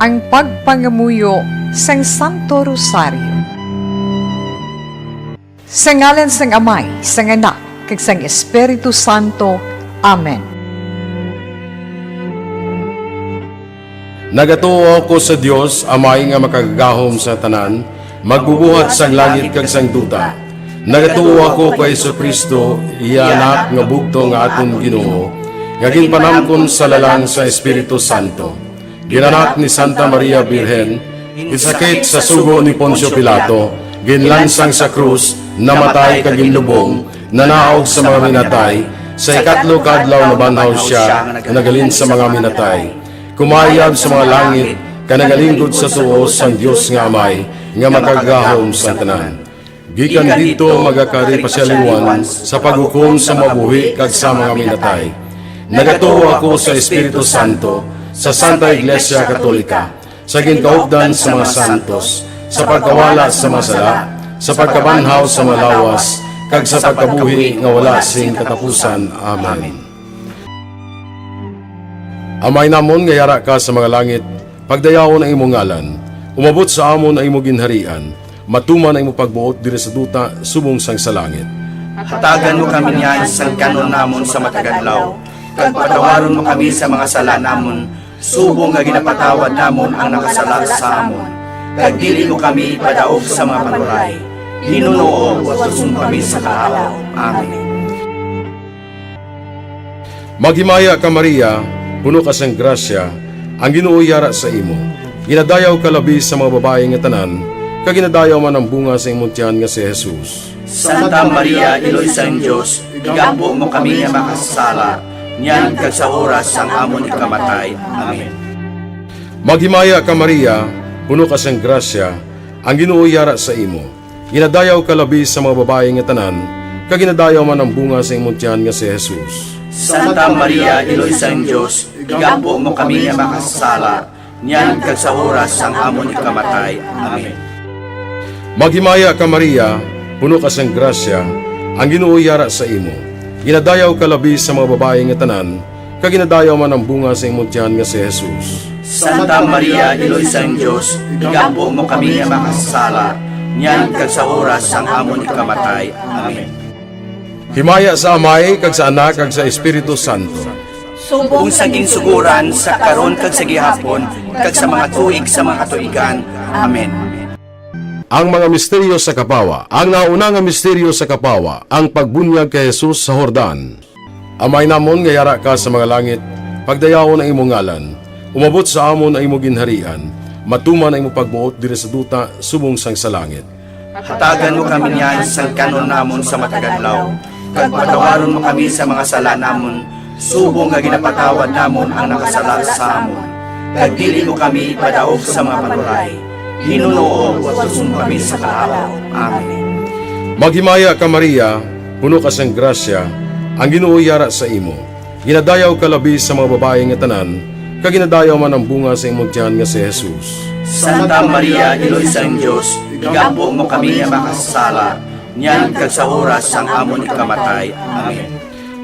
ang pagpangamuyo sang Santo Rosario. Sa ngalan sang Amay, sang Anak, kag sang Espiritu Santo. Amen. Nagatuo ako sa Dios, Amay nga makagagahom sa tanan, magbubuhat sang langit kag sang duta. Nagatuo ako kay Jesucristo, iya anak nga bugto nga aton Ginoo, nga ginpanamkon sa lalang sa Espiritu Santo. Ginanak ni Santa Maria Birhen, isakit sa sugo ni Poncio Pilato, ginlansang sa krus, namatay kag ginlubong, nanaog sa mga minatay, sa ikatlo kadlaw nabanhaw siya, nagalin sa mga minatay. Kumayab sa mga langit, kanagalingkod sa tuos sang Dios nga Amay, nga makagahom sa tanan. Gikan dito magakari pasyaliwan sa paghukom sa mabuhi kag sa mga minatay. Nagatuo ako sa Espiritu Santo, sa Santa Iglesia Katolika, sa ginkaupdan sa mga santos, sa pagkawala sa masala, sa pagkabanhaw sa malawas, kag sa pagkabuhi nga wala sing katapusan. Amen. Amay namon nga yara ka sa mga langit, pagdayawon ang imong ngalan, umabot sa amon ang imong ginharian, matuman ang imong pagbuot diri sa duta subong sang sa langit. Hatagan mo kami niyan sa kanon namon sa matagadlaw, kag patawaron mo kami sa mga sala namon, subong nga ginapatawad namon ang nakasala sa amon. Kag dili mo kami padaog sa mga panuray, Ginoo, watuson kami sa kaalaw. Amen. Maghimaya ka Maria, puno ka sang grasya, ang Ginoo yara sa imo. Ginadayaw ka labi sa mga babae nga tanan, kag ginadayaw man ang bunga sa imong tiyan nga si Jesus. Santa Maria, Iloy sang Diyos, igampo mo kami nga makasala, niyan kag sa oras sang amon ikamatay. Amen. Maghimaya ka Maria, puno ka sang grasya, ang Ginoo yara sa imo. Ginadayaw ka labi sa mga babae nga tanan, kag ginadayaw man ang bunga sa imong tiyan nga si Jesus. Santa Maria, Iloy sang Diyos, igampo mo kami nga makasala, niyan kag sa oras sang amon ikamatay. Amen. Maghimaya ka Maria, puno ka sang grasya, ang Ginoo yara sa imo. Ginadayaw ka labi sa mga babae nga tanan, kag ginadayaw man ang bunga sa imong tiyan nga si Jesus. Santa Maria, Iloy sang Diyos, igampo mo kami nga makasala, niyan kag sa oras sang amon ikamatay. Amen. Himaya sa Amay, kag sa Anak, kag sa Espiritu Santo. Kung saging suguran sa karon kag sa gihapon, kag sa mga tuig sa mga katuigan. Amen. Ang mga misteryo sa Kapawa. Ang nauna nga misteryo sa Kapawa, ang pagbunyag kay Jesus sa Jordan. Amay namon nga yara ka sa mga langit, pagdayawon ang imong ngalan, umabot sa amon ang imong ginharian, matuman ang imong pagbuot diri sa duta subong sang sa langit. Hatagan mo kami niyan sa kanon namon sa matagadlaw, kag patawaron mo kami sa mga sala namon, subong nga ginapatawad namon ang nakasala sa amon. Kag dili mo kami padaog sa mga panuray, Ginoo, watuson kami sa kaalaw. Amen. Maghimaya ka Maria, puno ka sang grasya, ang Ginoo yara sa imo. Ginadayaw ka labi sa mga babae nga tanan, kag ginadayaw man ang bunga sa imong tiyan nga si Jesus. Santa Maria, Iloy sang Diyos, igampo mo kami nga makasala, niyan kag sa oras sang amon ikamatay. Amen.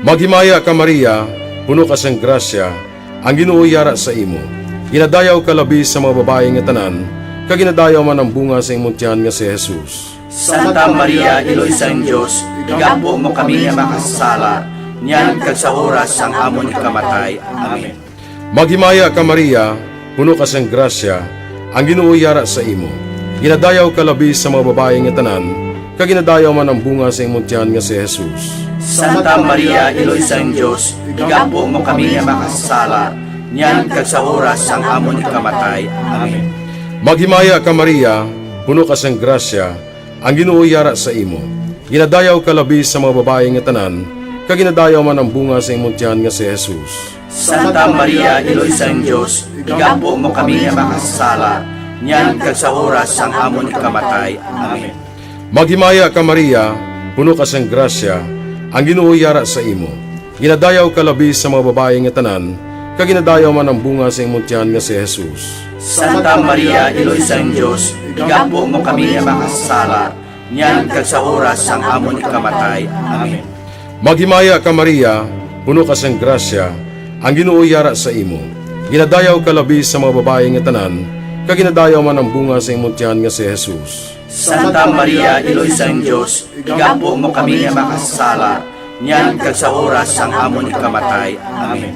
Maghimaya ka Maria, puno ka sang grasya, ang Ginoo yara sa imo. Ginadayaw ka labi sa mga babae nga tanan, kag ginadayaw man ang bunga sa imong tiyan nga si Jesus. Santa Maria, Iloy sang Diyos, igampo mo kami nga makasala, niyan kag sa oras sang amon ikamatay. Amen. Maghimaya ka Maria, puno ka sang grasya, ang Ginoo yara sa imo. Ginadayaw ka labi sa mga babae nga tanan, kag ginadayaw man ang bunga sa imong tiyan nga si Jesus. Santa Maria, Iloy sang Diyos, igampo mo kami nga makasala, niyan kag sa oras sang amon ikamatay. Amen. Maghimaya ka Maria, puno ka sang grasya, ang Ginoo yara sa imo. Ginadayaw ka labi sa mga babae nga tanan, kag ginadayaw man ang bunga sa imong tiyan nga si Jesus. Santa Maria, Iloy sang Diyos, igampo mo kami nga makasala, niyan kag sa oras sang amon ikamatay. Amen. Maghimaya ka Maria, puno ka sang grasya, ang Ginoo yara sa imo. Ginadayaw ka labi sa mga babae nga tanan, kag ginadayaw man ang bunga sa imong tiyan nga si Jesus. Santa Maria, Iloy sang Diyos, igampo mo kami nga makasala, niyan kag sa oras sang amon ikamatay. Amen. Maghimaya ka Maria, puno ka sang grasya, ang Ginoo yara sa imo. Ginadayaw ka labi sa mga babae nga tanan, kag ginadayaw man ang bunga sa imong tiyan nga si Jesus. Santa Maria, Iloy sang Diyos, igampo mo kami nga makasala, niyan kag sa oras sang amon ikamatay. Amen.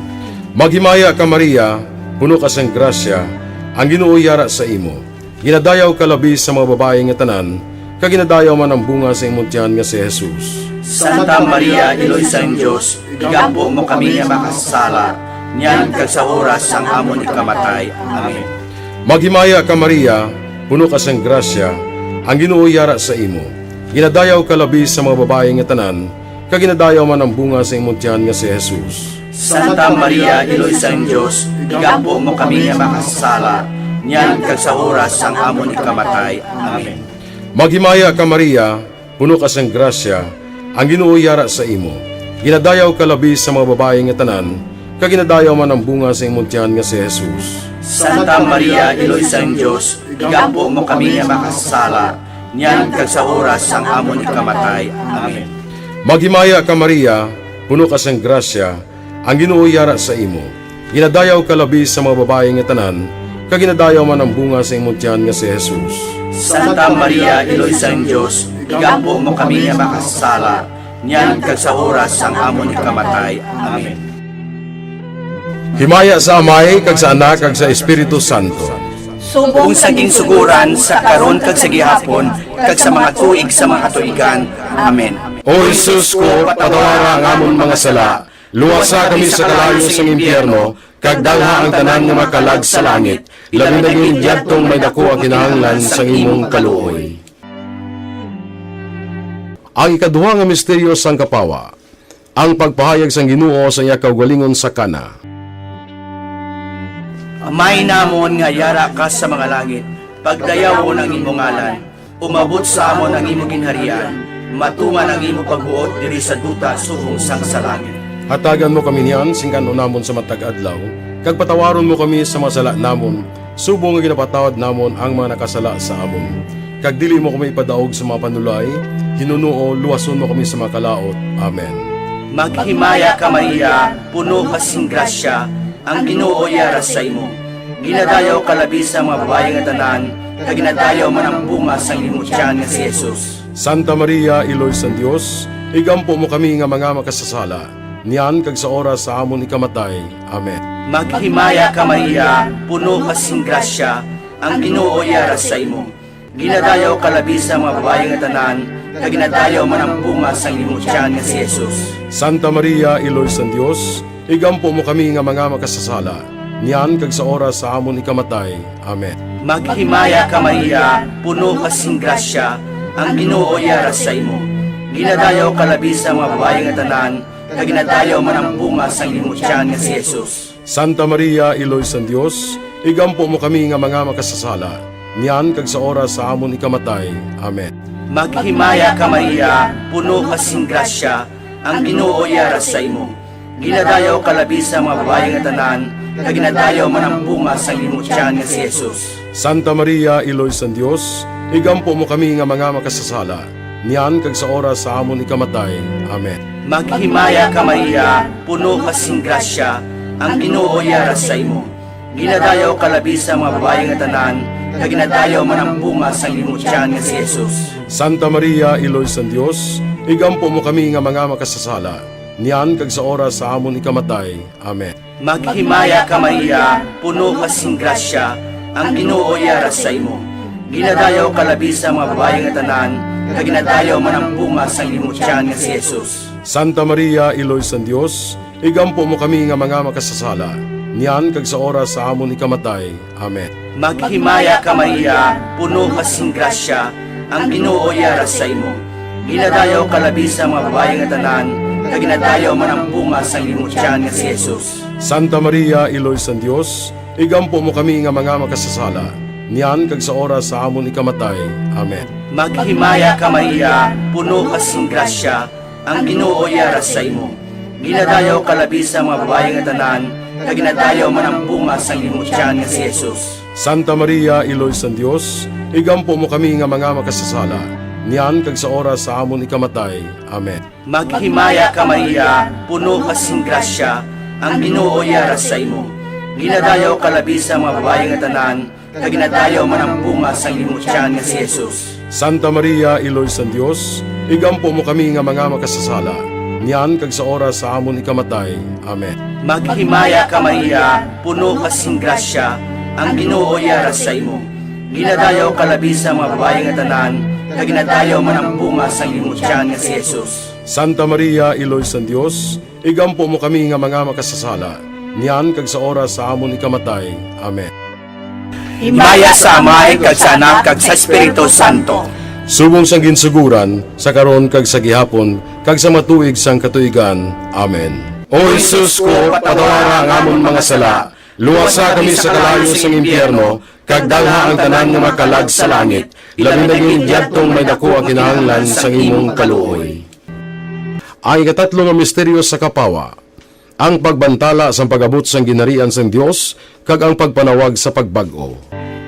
Maghimaya ka Maria, puno ka sang grasya, ang Ginoo yara sa imo. Ginadayaw ka labi sa mga babae nga tanan, kag ginadayaw man ang bunga sa imong tiyan nga si Jesus. Santa Maria, Iloy sang Diyos, igampo mo kami nga makasala, niyan kag sa oras sang amon ikamatay. Amen. Maghimaya ka Maria, puno ka sang grasya, ang Ginoo yara sa imo. Ginadayaw ka labi sa mga babae nga tanan, kag ginadayaw man ang bunga sa imong tiyan nga si Jesus. Santa Maria, Iloy sang Diyos, igampo mo kami nga makasala, niyan kag sa oras sang amon ikamatay. Amen. Maghimaya ka Maria, puno ka sang grasya, ang Ginoo yara sa imo. Ginadayaw ka labi sa mga babae nga tanan, kag ginadayaw man ang bunga sa imong tiyan nga si Jesus. Santa Maria, Iloy sang Diyos, igampo mo kami nga makasala, niyan kag sa oras sang amon ikamatay. Amen. Maghimaya ka Maria, puno ka sang grasya, ang Ginoo yara sa imo. Ginadayaw ka labi sa mga babae nga tanan, kag ginadayaw man ang bunga sa imong tiyan nga si Jesus. Santa Maria, Iloy sang Diyos, igampo mo kami nga makasala, niyan kag sa oras sang amon ikamatay. Amen. Himaya sa Amay, kag sa Anak, kag sa Espiritu Santo. Kung saging suguran sa karon kag sa gihapon, kag sa mga tuig sa mga katuigan. Amen. O Jesus ko, patawara ang amon mga sala, luwasa kami sa kalayo sa impyerno, kag dalha ang tanan nga makalag sa langit, labi na yung diyadtong may dako ang kinahanglan sa imong kaluoy. Ang ikaduha nga misteryo sang kapawa, ang pagpahayag sang Ginoo sa iya kaugalingon sa kana. Amay namon nga yara ka sa mga langit, pagdayaw ang imong ngalan, umabot sa amon ang imong ginharian, matuman ang imong pagbuot diri sa duta subong sang sa langit. Hatagan mo kami niyan, singkano namon sa matag adlaw, kag patawaron mo kami sa mga sala namon, subong nga ginapatawad namon ang mga nakasala sa amon. Kag dili mo kami ipadaog sa mga panulay, hinunuo, luwason mo kami sa mga kalaot. Amen. Maghimaya ka Maria, puno ka sing grasya, ang Ginoo yara sa imo. Ginadayaw ka labi sa mga babae nga tanan, kag ginadayaw man ang bunga sang imong tiyan nga si Jesus. Santa Maria, Iloy sang Dios, igampo mo kami nga mga makasasala, niyan kag sa oras sa amon ikamatay. Amen. Maghimaya ka Maria, puno ka sing grasya, ang Ginoo yara sa imo. Ginadayaw ka labi sa mga babae nga tanan, kag ginadayaw man ang bunga sang imong tiyan nga si Jesus. Santa Maria, Iloy sang Dios, igampo mo kami nga mga makasasala, niyan kag sa oras sa amon ikamatay. Amen. Maghimaya ka Maria, puno ka sing grasya, ang Ginoo yara sa imo. Ginadayaw ka labi sa mga babae nga tanan, kag ginadayaw man ang bunga sang imong tiyan nga si Jesus. Santa Maria, Iloy sang Dios, igampo mo kami nga mga makasasala, niyan kag sa oras sa amon ikamatay. Amen. Maghimaya ka Maria, puno ka sing grasya, ang Ginoo yara sa imo. Ginadayaw ka labi sa mga babae nga tanan, kag ginadayaw man ang bunga sang imong tiyan nga si Jesus. Santa Maria, Iloy sang Dios, igampo mo kami nga mga makasasala, niyan kag sa oras sa amon ikamatay. Amen. Maghimaya ka Maria, puno ka sing grasya, ang Ginoo yara sa imo. Ginadayaw ka labi sa mga babae nga tanan, kag ginadayaw man ang bunga sang imong tiyan nga si Jesus. Santa Maria, Iloy sang Dios, igampo mo kami nga mga makasasala, niyan kag sa oras sa amon ikamatay. Amen. Maghimaya ka Maria, puno ka sing grasya, ang Ginoo yara sa imo. Ginadayaw ka labi sa mga babae nga tanan, kag ginadayaw man ang bunga sang imong tiyan nga si Jesus. Santa Maria, Iloy sang Dios, igampo mo kami nga mga makasasala, niyan kag sa oras sa amon ikamatay. Amen. Maghimaya ka Maria, puno ka sing grasya, ang Ginoo yara sa imo. Ginadayaw ka labi sa mga babae nga tanan, kag ginadayaw man ang bunga sang imong tiyan nga si Jesus. Santa Maria, Iloy sang Dios, igampo mo kami nga mga makasasala, niyan kag sa oras sa amon ikamatay. Amen. Maghimaya ka Maria, puno ka sing grasya, ang Ginoo yara sa imo. Ginadayaw ka labi sa mga babae nga tanan, kag ginadayaw man ang bunga sang imong tiyan nga si Jesus. Santa Maria, Iloy sang Dios, igampo mo kami nga mga makasasala, niyan kag sa oras sa amon ikamatay. Amen. Maghimaya ka Maria, puno ka sing grasya, ang Ginoo yara sa imo. Ginadayaw kalabi sa mga babae nga tanan, kag ginadayaw man ang bunga sa imong tiyan nga si Jesus. Santa Maria, Iloy sa Dios, igampo mo kami nga mga makasasala, niyan kag sa oras sa amon ikamatay. Amen. Maghimaya ka Maria, puno ka sing grasya, ang Ginoo yara sa imo. Ginadayaw kalabi sa mga babae nga tanan, kag ginadayaw man ang bunga sa imong tiyan nga si Jesus. Santa Maria, Iloy sa Dios, igampo mo kami nga mga makasasala, niyan kag sa oras sa amon ikamatay. Amen. Himaya sa Ama kag sa Anak kag sa Espiritu Santo. Subong sang ginsuguran, sa karon kag sa gihapon, kag sa matuig sang katuigan. Amen. O Jesus ko, patawara ang amon mga sala, luwasa kami sa kalayo sang impyerno, kag dalha ang tanan nga makalag sa langit, labi na yung diyadtong may dako ang kinahanglan sang imong kaluoy. Ang ikatatlo nga misteryo sa kapawa, ang pagbantala sa pag-abot sang ginarian sang Dios, kag ang pagpanawag sa pagbag-o.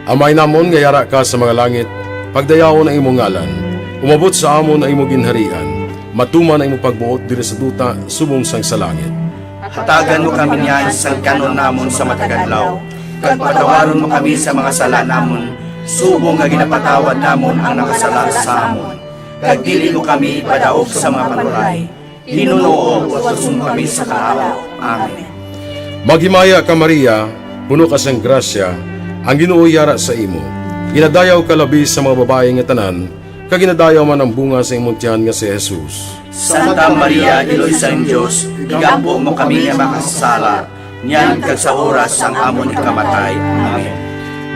Amay namon nga yara ka sa mga langit, pagdayawon ang imong ngalan, umabot sa amon ang imong ginharian, matuman ang imong pagbuot diri sa duta subong sang sa langit. Hatagan mo kami niyan sa kanon namon sa matagadlaw, kag patawaron mo kami sa mga sala namon, subong nga ginapatawad namon ang nakasala sa amon. Kag dili mo kami ipadaog sa mga panuray, hinunoo utuson mo kami sa kahawa. Amen. Maghimaya ka Maria, puno ka sang grasya, ang Ginoo yara sa imo. Ginadayaw ka labi sa mga babae nga tanan, kag ginadayaw man ang bunga sa imong tiyan nga si Jesus. Santa Maria, Iloy sa Diyos, igampo mo kami nga makasala, niyan kag sa oras ang amon ikamatay. Amen.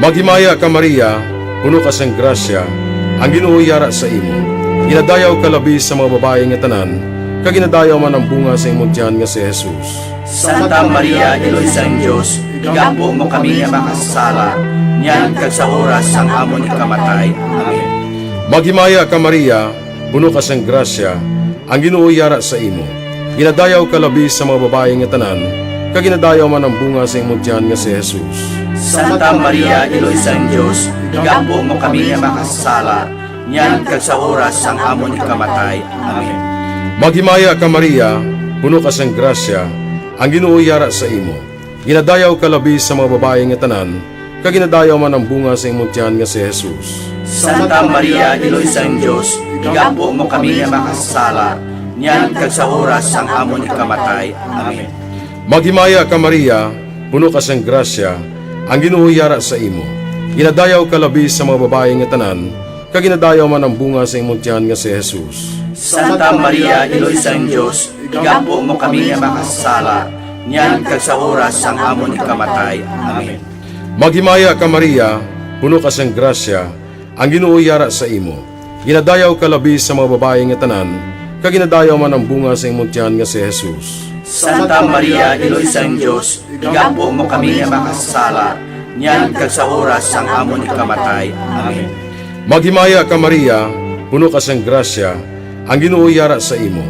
Maghimaya ka Maria, puno ka sang grasya, ang Ginoo yara sa imo. Ginadayaw ka labi sa mga babae nga tanan, kag ginadayaw man ang bunga sa imong tiyan nga si Jesus. Santa Maria, Iloy sa Diyos, igampo mo kami nga makasala, niyan kag sa oras ang amon ikamatay. Amen. Maghimaya ka Maria, puno ka sang grasya, ang Ginoo yara sa imo. Ginadayaw ka labi sa mga babae nga tanan, kag ginadayaw man ang bunga sa imong tiyan nga si Jesus. Santa Maria, Iloy sa Diyos, igampo mo kami nga makasala, niyan kag sa oras ang amon ikamatay. Amen. Maghimaya ka Maria, puno ka sang grasya, ang Ginoo yara sa imo. Ginadayaw ka labi sa mga babae nga tanan, kag ginadayaw man ang bunga sa imong tiyan nga si Jesus. Santa Maria, Iloy sa Diyos, igampo mo kami nga makasala, niyan kag sa oras ang amon ikamatay. Amen. Maghimaya ka Maria, puno ka sang grasya, ang Ginoo yara sa imo. Ginadayaw ka labi sa mga babae nga tanan, kag ginadayaw man ang bunga sa imong tiyan nga si Jesus. Santa Maria, Iloy sa Diyos, igampo mo kami nga makasala, niyan kag sa oras ang amon ikamatay. Amen. Maghimaya ka Maria, puno ka sang grasya, ang Ginoo yara sa imo. Ginadayaw ka labi sa mga babae nga tanan, kag ginadayaw man ang bunga sa imong tiyan nga si Jesus. Santa Maria, Iloy sa Diyos, igampo mo kami nga makasala, niyan kag sa oras ang amon ikamatay. Amen. Maghimaya ka Maria, puno ka sang grasya, ang Ginoo yara sa imo.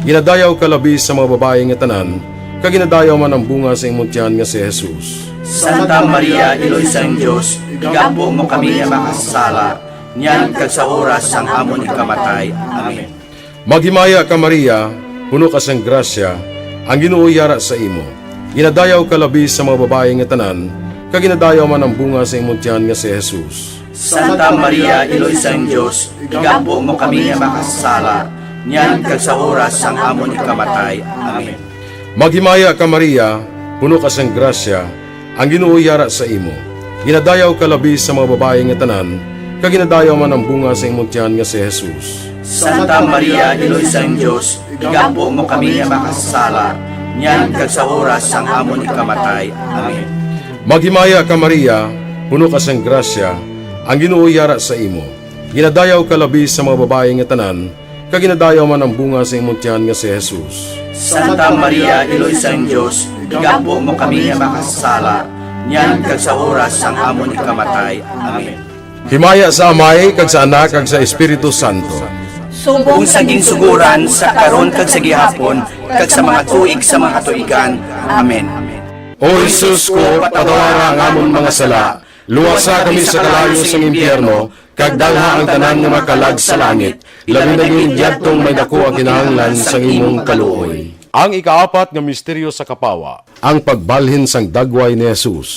Ginadayaw ka labi sa mga babae nga tanan, kag ginadayaw man ang bunga sa imong tiyan nga si Jesus. Santa Maria, Iloy sa Diyos, igampo mo kami nga makasala, niyan kag sa oras ang amon ikamatay. Amen. Maghimaya ka Maria, puno ka sang grasya, ang Ginoo yara sa imo. Ginadayaw ka labi sa mga babae nga tanan, kag ginadayaw man ang bunga sa imong tiyan nga si Jesus. Santa Maria, Iloy sa Diyos, igampo mo kami nga makasala, niyan kag sa oras ang amon ikamatay. Amen. Maghimaya ka Maria, puno ka sang grasya, ang Ginoo yara sa imo. Ginadayaw ka labi sa mga babae nga tanan, kag ginadayaw man ang bunga sa imong tiyan nga si Jesus. Santa Maria, Iloy sa Diyos, igampo mo kami nga makasala, niyan kag sa oras ang amon ikamatay. Amen. Maghimaya ka Maria, puno ka sang grasya, ang Ginoo yara sa imo. Ginadayaw ka labi sa mga babae nga tanan, kag ginadayaw man ang bunga sa imong tiyan nga si Jesus. Santa Maria, Iloy sa Diyos, igampo mo kami nga makasala, niyan kag sa oras ang amon ikamatay. Amen. Himaya sa Amay, kag sa Anak, kag sa Espiritu Santo. Kung saging suguran sa karon kag sa gihapon, kag sa mga tuig sa mga katuigan. Amen. O Jesus ko, patawara ang amon mga sala, luwasa kami sa kalayo sa impyerno, kag dalha ang tanan nga makalag sa langit, labi na yung diyadtong may dako ang kinahanglan sa imong kaluoy. Ang ikaapat nga misteryo sa kapawa, ang pagbalhin sang dagway ni Jesus.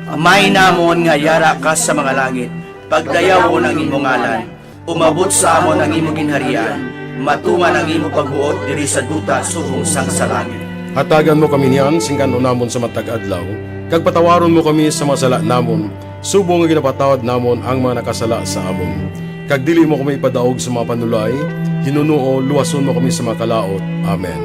Amay namon nga yara ka sa mga langit, pagdayaw ng imong ngalan, umabot sa amon ang imong ginharian, matuman ang imong pagbuot diri sa duta subong sang sa langit. Hatagan mo kami niyan, singkan namon sa matag adlaw, kag patawaron mo kami sa mga sala namon, subong nga ginapatawad namon ang mga nakasala sa amon. Kag dili mo kami ipadaog sa mga panulay, hinunuo, luwason mo kami sa mga kalaot. Amen.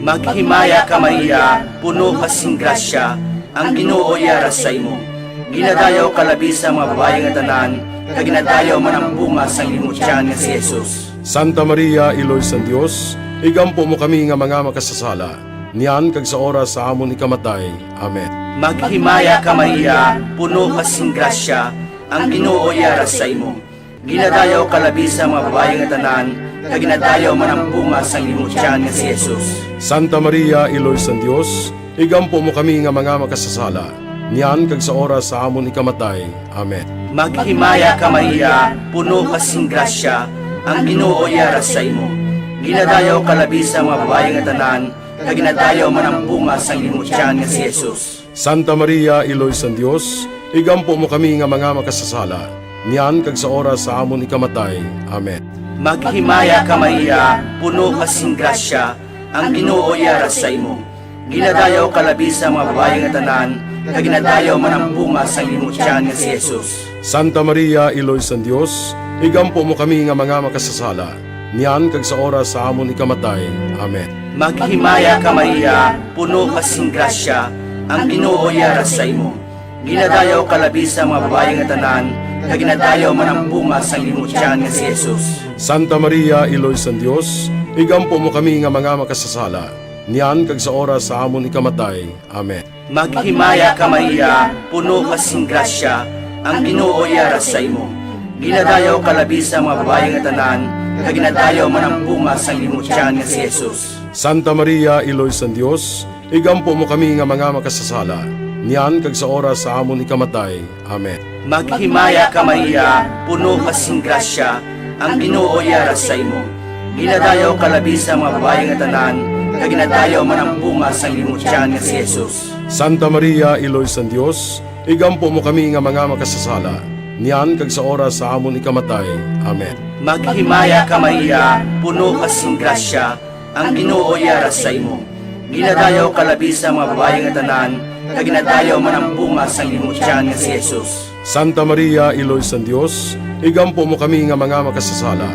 Maghimaya ka Maria, puno ka sing grasya, ang Ginoo yara sa imo. Ginadayaw ka labi sa mga babae nga tanan, kag ginadayaw man ang bunga sang imong tiyan nga si Jesus. Santa Maria, Iloy sang Dios, igampo mo kami nga mga makasasala, niyan kag sa oras sa amon ikamatay. Amen. Maghimaya ka Maria, puno ka sing grasya, ang Ginoo yara sa imo. Ginadayaw ka labi sa mga babae nga tanan, kag ginadayaw man ang bunga sang imong tiyan nga si Jesus. Santa Maria, Iloy sang Dios, igampo mo kami nga mga makasasala, niyan kag sa oras sa amon ikamatay. Amen. Maghimaya ka Maria, puno ka sing grasya, ang Ginoo yara sa imo. Ginadayaw ka labi sa mga babae nga tanan, kag ginadayaw man ang bunga sang imong tiyan nga si Jesus. Santa Maria, Iloy sang Dios, igampo mo kami nga mga makasasala, niyan kag sa oras sa amon ikamatay. Amen. Maghimaya ka Maria, puno ka sing grasya, ang Ginoo yara sa imo. Ginadayaw ka labi sa mga babae nga tanan, kag ginadayaw man ang bunga sang imong tiyan nga si Jesus. Santa Maria, Iloy sang Dios, igampo mo kami nga mga makasasala, niyan kag sa oras sa amon ikamatay. Amen. Maghimaya ka Maria, puno ka sing grasya, ang Ginoo yara sa imo. Ginadayaw ka labi sa mga babae nga tanan, kag ginadayaw man ang bunga sang imong tiyan nga si Jesus. Santa Maria, Iloy sang Dios, igampo mo kami nga mga makasasala, niyan kag sa oras sa amon ikamatay. Amen. Maghimaya ka Maria, puno ka sing grasya, ang Ginoo yara sa imo. Ginadayaw ka labi sa mga babae nga tanan, kag ginadayaw man ang bunga sang imong tiyan nga si Jesus. Santa Maria, Iloy sang Dios, igampo mo kami nga mga makasasala, niyan kag sa oras sa amon ikamatay. Amen. Maghimaya ka Maria, puno ka sing grasya, ang Ginoo yara sa imo. Ginadayaw ka labi sa mga babae nga tanan, kag ginadayaw man ang bunga sang imong tiyan nga si Jesus. Santa Maria, Iloy sang Dios, igampo mo kami nga mga makasasala, niyan kag sa oras sa amon ikamatay. Amen. Maghimaya ka Maria, puno ka sing grasya, ang Ginoo yara sa imo. Ginadayaw ka labi sa mga babae nga tanan, kag ginadayaw man ang bunga sang imong tiyan nga si Jesus. Santa Maria, Iloy sang Dios, igampo mo kami nga mga makasasala,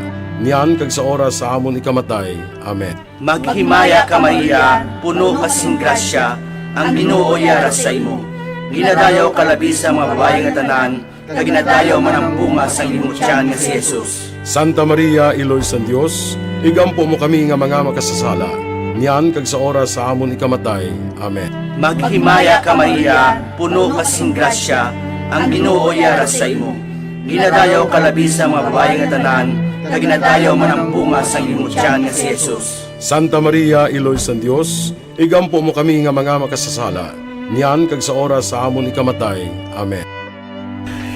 niyan kag sa oras sa amon ikamatay. Amen. Maghimaya ka Maria, puno ka sing grasya, ang Ginoo yara sa imo. Ginadayaw ka labi sa mga babae nga tanan, kag ginadayaw man ang bunga sang imong tiyan nga si Jesus. Santa Maria, Iloy sang Dios, igampo mo kami nga mga makasasala, niyan kag sa oras sa amon ikamatay. Amen. Maghimaya ka Maria, puno ka sing grasya, ang Ginoo yara sa imo. Ginadayaw ka labi sa mga babae nga tanan, kag ginadayaw man ang bunga sang imong tiyan nga si Jesus. Santa Maria, Iloy sang Dios, igampo mo kami nga mga makasasala, niyan kag sa oras sa amon ikamatay. Amen.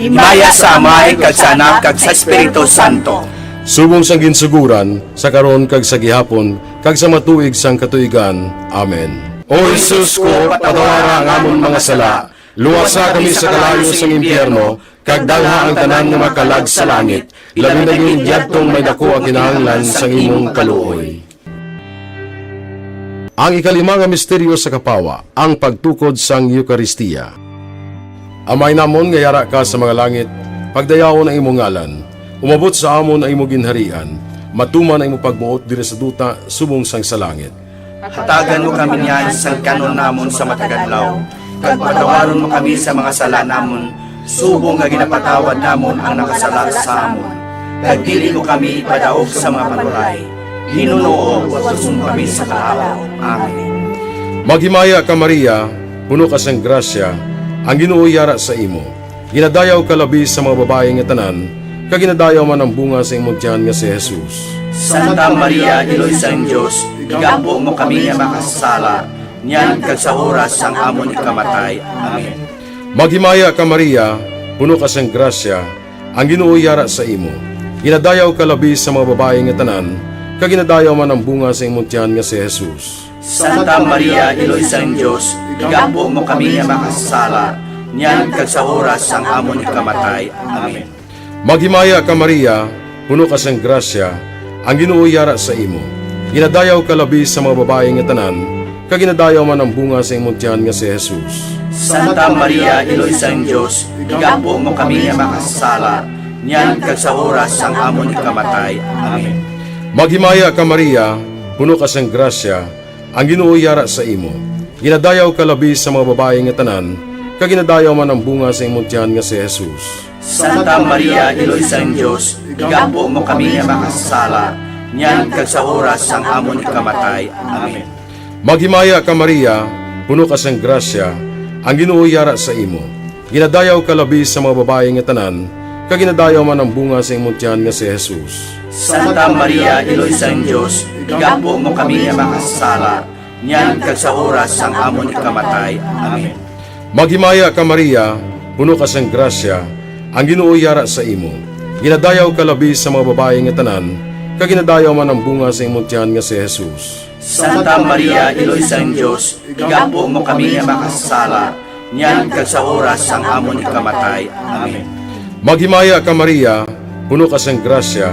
Himaya sa Amay, kag sa Anak, kag sa Espiritu Santo. Subong sang ginsuguran, sa karon kag sa gihapon, kag sa matuig sang katuigan. Amen. O Jesus ko, patawara ang amon mga sala, luwasa kami sa kalayo sang impyerno, kag dalha ang tanan nga makalag sa langit, labi na yung diyadtong may dako ang kinahanglan sang imong kaluoy. Ang ikalima nga misteryo sa kapawa, ang pagtukod sang Eukaristiya. Amay namon nga yara ka sa mga langit, pagdayawon ang imong ngalan, umabot sa amon ang imong ginharian, matuman ang imong pagbuot diri sa duta subong sang sa langit. Hatagan mo kami niyan sa kanon namon sa matagadlaw, kag patawaron mo kami sa mga sala namon, subong nga ginapatawad namon ang nakasala sa amon. Kag dili mo kami ipadaog sa mga panulay, hinunuo watuson kami sa kalaw. Amen. Maghimaya ka Maria, puno ka sang grasya, ang Ginoo yara sa imo. Ginadayaw ka labi sa mga babae nga tanan, kag ginadayaw man ang bunga sa imong tiyan nga si Jesus. Santa Maria, Iloy sang Dios, igampo mo kami nga makasala, niyan kag sa oras sang amon ikamatay. Amen. Maghimaya ka Maria, puno ka sang grasya, ang Ginoo yara sa imo. Ginadayaw ka labi sa mga babae nga tanan, kaginadayaw man ang bunga sa imong tiyan nga si Jesus. Santa Maria, Iloy sang Dios, igampo mo kami nga makasala, niyan kag sa oras sang amon ikamatay. Amen. Maghimaya ka Maria, puno ka sang grasya, ang Ginoo yara sa imo. Ginadayaw ka labi sa mga babae nga tanan, kaginadayaw man ang bunga sa imong tiyan nga si Jesus. Santa Maria, Iloy sang Dios, igampo mo kami nga makasala, niyan kag sa oras sang amon ikamatay. Amen. Maghimaya ka Maria, puno ka sang grasya, ang Ginoo yara sa imo. Ginadayaw ka labi sa mga babae nga tanan, kaginadayaw man ang bunga sa imong tiyan nga si Jesus. Santa Maria, Iloy sang Dios, igampo mo kami nga makasala, niyan kag sa oras sang amon ikamatay. Amen. Maghimaya ka Maria, puno ka sang grasya, ang Ginoo yara sa imo. Ginadayaw ka labi sa mga babae nga tanan, kaginadayaw man ang bunga sa imong tiyan nga si Jesus. Santa Maria, Iloy sang Dios, igampo mo kami nga makasala, niyan kag sa oras sang amon ikamatay. Amen. Maghimaya ka Maria, puno ka sang grasya, ang Ginoo yara sa imo. Ginadayaw ka labi sa mga babae nga tanan, kaginadayaw man ang bunga sa imong tiyan nga si Jesus. Santa Maria, Iloy sang Dios, igampo mo kami nga makasala, niyan kag sa oras sang amon ikamatay. Amen. Maghimaya ka Maria, puno ka sang grasya,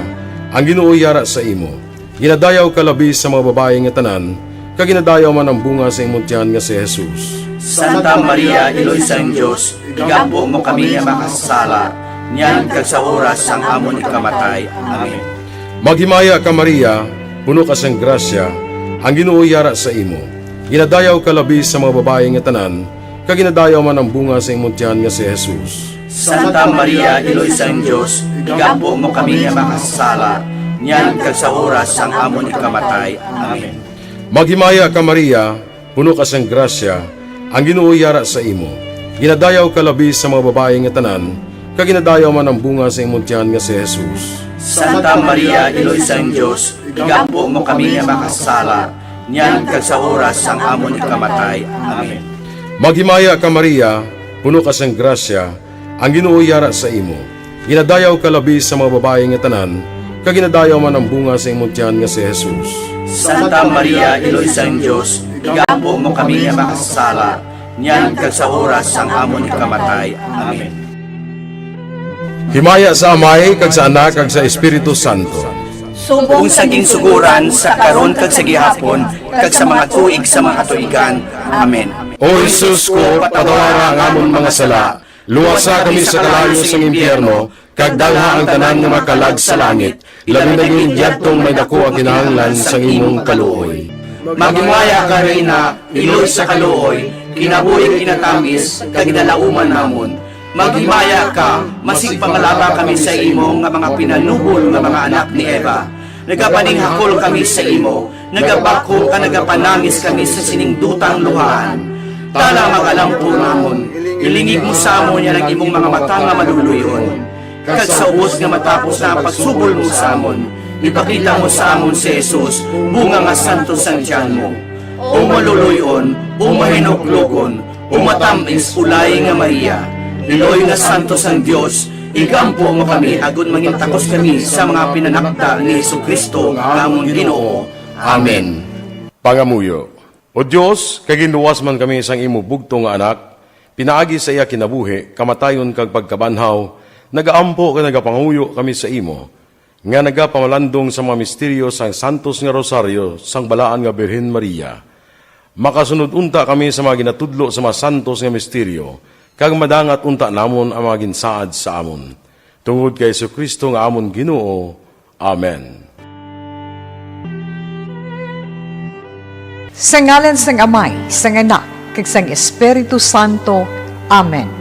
ang Ginoo yara sa imo. Ginadayaw ka labi sa mga babae nga tanan, kaginadayaw man ang bunga sa imong tiyan nga si Jesus. Santa Maria, Iloy sang Dios, igampo mo kami nga makasala, niyan kag sa oras sang amon ikamatay. Amen. Maghimaya ka Maria, puno ka sang grasya, ang Ginoo yara sa imo. Ginadayaw ka labi sa mga babae nga tanan, kaginadayaw man ang bunga sa imong tiyan nga si Jesus. Santa Maria, Iloy sang Dios, igampo mo kami nga makasala, niyan kag sa oras sang amon ikamatay. Amen. Maghimaya ka Maria, puno ka sang grasya, ang Ginoo yara sa imo. Ginadayaw ka labi sa mga babae nga tanan, kaginadayaw man ang bunga sa imong tiyan nga si Jesus. Santa Maria, Iloy sang Dios, igampo mo kami nga makasala, niyan kag sa oras sang amon ikamatay. Amen. Maghimaya ka Maria, puno ka sang grasya, ang Ginoo yara sa imo. Ginadayaw ka labi sa mga babae nga tanan, kaginadayaw man ang bunga sa imong tiyan nga si Jesus. Santa Maria, Iloy sang Dios, igampo mo kami nga makasala, niyan kag sa oras sang amon ikamatay. Amen. Himaya sa Amay, kag sa Anak, kag sa Espiritu Santo. Kung saging suguran sa karon kag sa gihapon, kag sa mga tuig sa mga tuigan. Amen. O Jesus ko, patawara ang amon mga sala, luwasa kami sa kalayo sa impyerno, kag dalha ang tanan nga makalag sa langit, labi na yung idyatong may dako ang kinahanglan sa imong kaluoy. Magimaya ka Reyna, Iloy sa kaluoy, kinabuhing kinatamis, kag ginalauman namon. Maghimaya ka, masig pangalaba kami sa imo nga mga pinanuhol nga mga anak ni Eva. Nagapaninghakol kami sa imo, nagabako ka nagapanangis kami sa siningdutang luhaan. Tala magalampo namon, ilingig mo sa amon yan ang imong mga mata nga maluluyon. Kag sa ubos nga matapos na ang pagsubol mo sa amon, ipakita mo sa amon si Jesus, bunga nga santo sang tiyan mo. O maluluyon, o mahinuklugon, o matamis ulay nga Maria, Iloy nga santo sang Dios, igampo mo kami agon mangintakos kami sa mga pinanakda ni Jesucristo nga amon Ginoo. Amen. Pangamuyo. O Dios, kay ginuwas man kami sang imo bugto nga anak, pinaagi sa iya kinabuhi, kamatayon kag pagkabanhaw, nagaampo ka nagapanguyo kami sa imo, nga nagapamalandong sa mga misteryo sang santos nga rosaryo sang balaan nga Birhen Maria. Makasunod unta kami sa mga ginatudlo sa mga santos nga misteryo, kag madangat unta namon ang mga ginsaad sa amon. Tungod kay Jesucristo nga amon Ginoo. Amen. Sa ngalan sang Amay, sang Anak, kag sang Espiritu Santo. Amen.